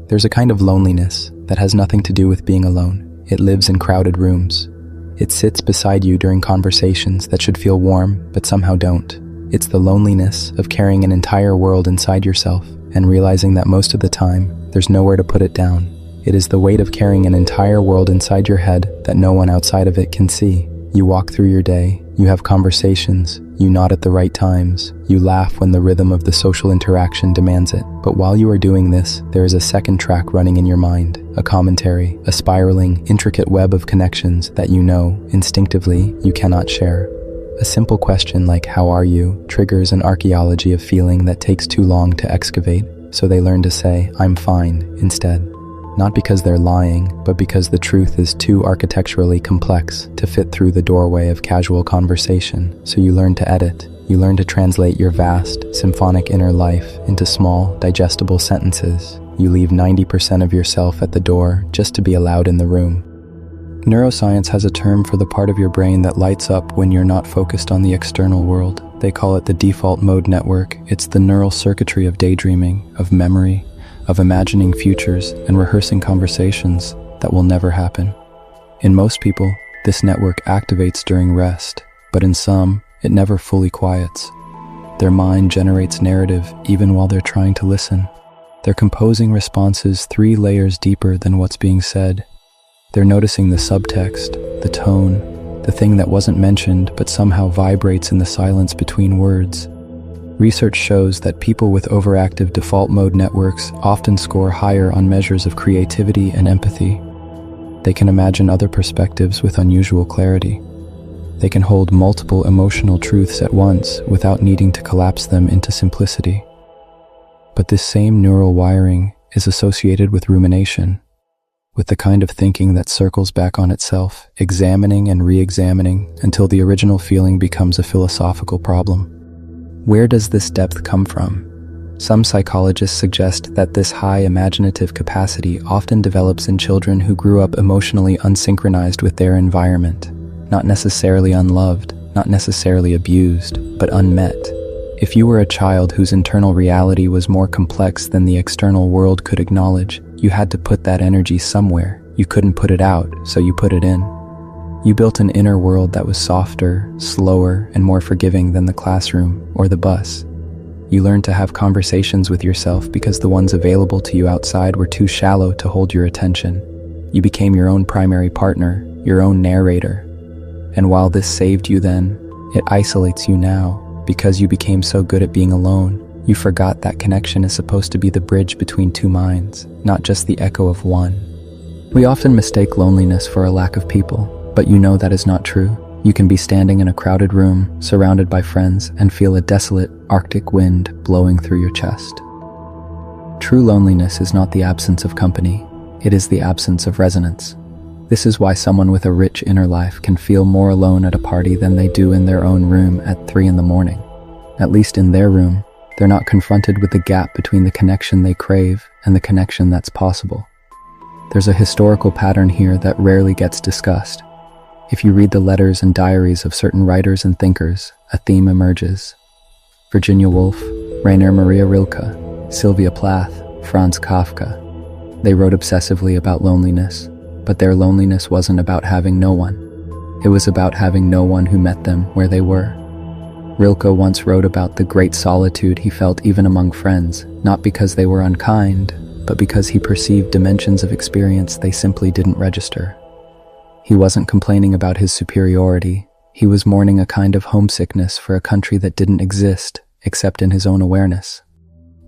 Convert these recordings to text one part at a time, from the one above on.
There's a kind of loneliness that has nothing to do with being alone. It lives in crowded rooms. It sits beside you during conversations that should feel warm, but somehow don't. It's the loneliness of carrying an entire world inside yourself and realizing that most of the time, there's nowhere to put it down. It is the weight of carrying an entire world inside your head that no one outside of it can see. You walk through your day, you have conversations, you nod at the right times, you laugh when the rhythm of the social interaction demands it. But while you are doing this, there is a second track running in your mind, a commentary, a spiraling, intricate web of connections that you know, instinctively, you cannot share. A simple question like, "How are you?" triggers an archaeology of feeling that takes too long to excavate, so they learn to say, "I'm fine," instead. Not because they're lying, but because the truth is too architecturally complex to fit through the doorway of casual conversation. So you learn to edit. You learn to translate your vast, symphonic inner life into small, digestible sentences. You leave 90% of yourself at the door just to be allowed in the room. Neuroscience has a term for the part of your brain that lights up when you're not focused on the external world. They call it the default mode network. It's the neural circuitry of daydreaming, of memory, of imagining futures and rehearsing conversations that will never happen. In most people, this network activates during rest, but in some, it never fully quiets. Their mind generates narrative even while they're trying to listen. They're composing responses 3 layers deeper than what's being said. They're noticing the subtext, the tone, the thing that wasn't mentioned but somehow vibrates in the silence between words. Research shows that people with overactive default mode networks often score higher on measures of creativity and empathy. They can imagine other perspectives with unusual clarity. They can hold multiple emotional truths at once without needing to collapse them into simplicity. But this same neural wiring is associated with rumination, with the kind of thinking that circles back on itself, examining and re-examining until the original feeling becomes a philosophical problem. Where does this depth come from? Some psychologists suggest that this high imaginative capacity often develops in children who grew up emotionally unsynchronized with their environment, not necessarily unloved, not necessarily abused, but unmet. If you were a child whose internal reality was more complex than the external world could acknowledge, you had to put that energy somewhere. You couldn't put it out, so you put it in. You built an inner world that was softer, slower, and more forgiving than the classroom or the bus. You learned to have conversations with yourself because the ones available to you outside were too shallow to hold your attention. You became your own primary partner, your own narrator. And while this saved you then, it isolates you now because you became so good at being alone. You forgot that connection is supposed to be the bridge between two minds, not just the echo of one. We often mistake loneliness for a lack of people. But you know that is not true. You can be standing in a crowded room, surrounded by friends, and feel a desolate, arctic wind blowing through your chest. True loneliness is not the absence of company. It is the absence of resonance. This is why someone with a rich inner life can feel more alone at a party than they do in their own room at 3 a.m. At least in their room, they're not confronted with the gap between the connection they crave and the connection that's possible. There's a historical pattern here that rarely gets discussed. If you read the letters and diaries of certain writers and thinkers, a theme emerges. Virginia Woolf, Rainer Maria Rilke, Sylvia Plath, Franz Kafka. They wrote obsessively about loneliness, but their loneliness wasn't about having no one. It was about having no one who met them where they were. Rilke once wrote about the great solitude he felt even among friends, not because they were unkind, but because he perceived dimensions of experience they simply didn't register. He wasn't complaining about his superiority. He was mourning a kind of homesickness for a country that didn't exist, except in his own awareness.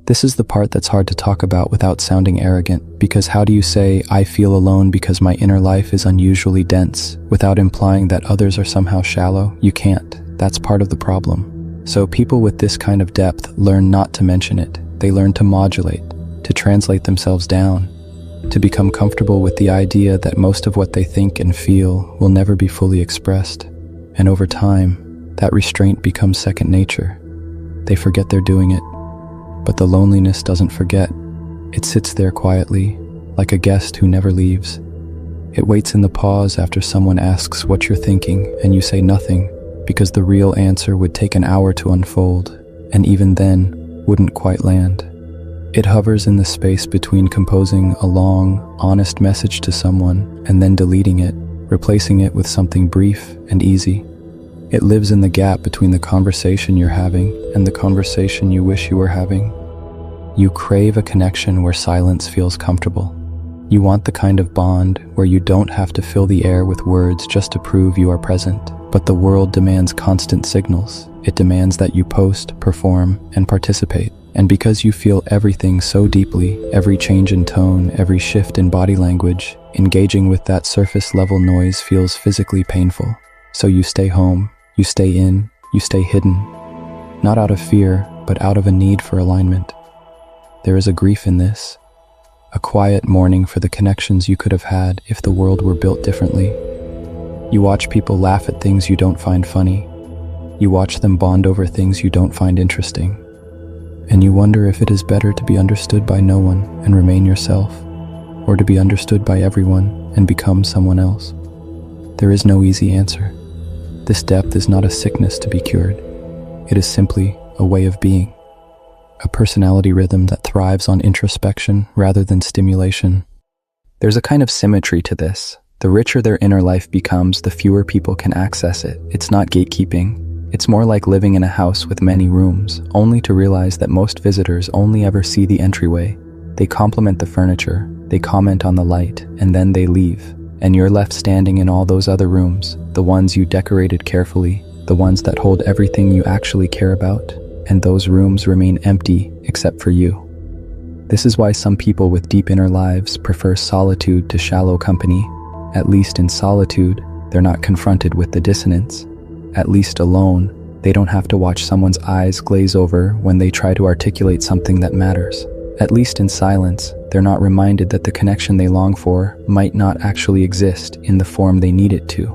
This is the part that's hard to talk about without sounding arrogant, because how do you say, "I feel alone because my inner life is unusually dense," without implying that others are somehow shallow? You can't. That's part of the problem. So people with this kind of depth learn not to mention it. They learn to modulate, to translate themselves down, to become comfortable with the idea that most of what they think and feel will never be fully expressed. And over time, that restraint becomes second nature. They forget they're doing it. But the loneliness doesn't forget. It sits there quietly, like a guest who never leaves. It waits in the pause after someone asks what you're thinking, and you say nothing, because the real answer would take an hour to unfold, and even then, wouldn't quite land. It hovers in the space between composing a long, honest message to someone and then deleting it, replacing it with something brief and easy. It lives in the gap between the conversation you're having and the conversation you wish you were having. You crave a connection where silence feels comfortable. You want the kind of bond where you don't have to fill the air with words just to prove you are present. But the world demands constant signals. It demands that you post, perform, and participate. And because you feel everything so deeply, every change in tone, every shift in body language, engaging with that surface-level noise feels physically painful. So you stay home, you stay in, you stay hidden. Not out of fear, but out of a need for alignment. There is a grief in this. A quiet mourning for the connections you could have had if the world were built differently. You watch people laugh at things you don't find funny. You watch them bond over things you don't find interesting. And you wonder if it is better to be understood by no one and remain yourself, or to be understood by everyone and become someone else. There is no easy answer. This depth is not a sickness to be cured. It is simply a way of being. A personality rhythm that thrives on introspection rather than stimulation. There's a kind of symmetry to this. The richer their inner life becomes, the fewer people can access it. It's not gatekeeping. It's more like living in a house with many rooms, only to realize that most visitors only ever see the entryway. They compliment the furniture, they comment on the light, and then they leave. And you're left standing in all those other rooms, the ones you decorated carefully, the ones that hold everything you actually care about. And those rooms remain empty except for you. This is why some people with deep inner lives prefer solitude to shallow company. At least in solitude, they're not confronted with the dissonance. At least alone, they don't have to watch someone's eyes glaze over when they try to articulate something that matters. At least in silence, they're not reminded that the connection they long for might not actually exist in the form they need it to.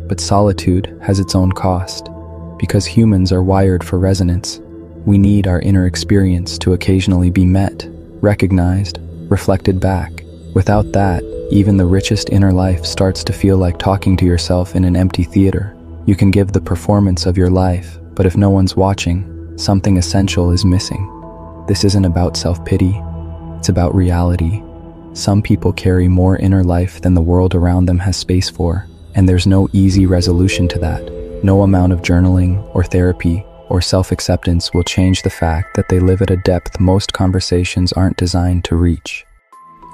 But solitude has its own cost. Because humans are wired for resonance, we need our inner experience to occasionally be met, recognized, reflected back. Without that, even the richest inner life starts to feel like talking to yourself in an empty theater. You can give the performance of your life, but if no one's watching, something essential is missing. This isn't about self-pity, it's about reality. Some people carry more inner life than the world around them has space for, and there's no easy resolution to that. No amount of journaling or therapy or self-acceptance will change the fact that they live at a depth most conversations aren't designed to reach.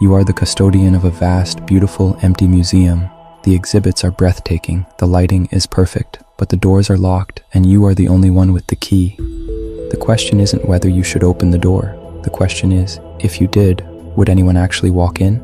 You are the custodian of a vast, beautiful, empty museum. The exhibits are breathtaking, the lighting is perfect, but the doors are locked and you are the only one with the key. The question isn't whether you should open the door. The question is, if you did, would anyone actually walk in?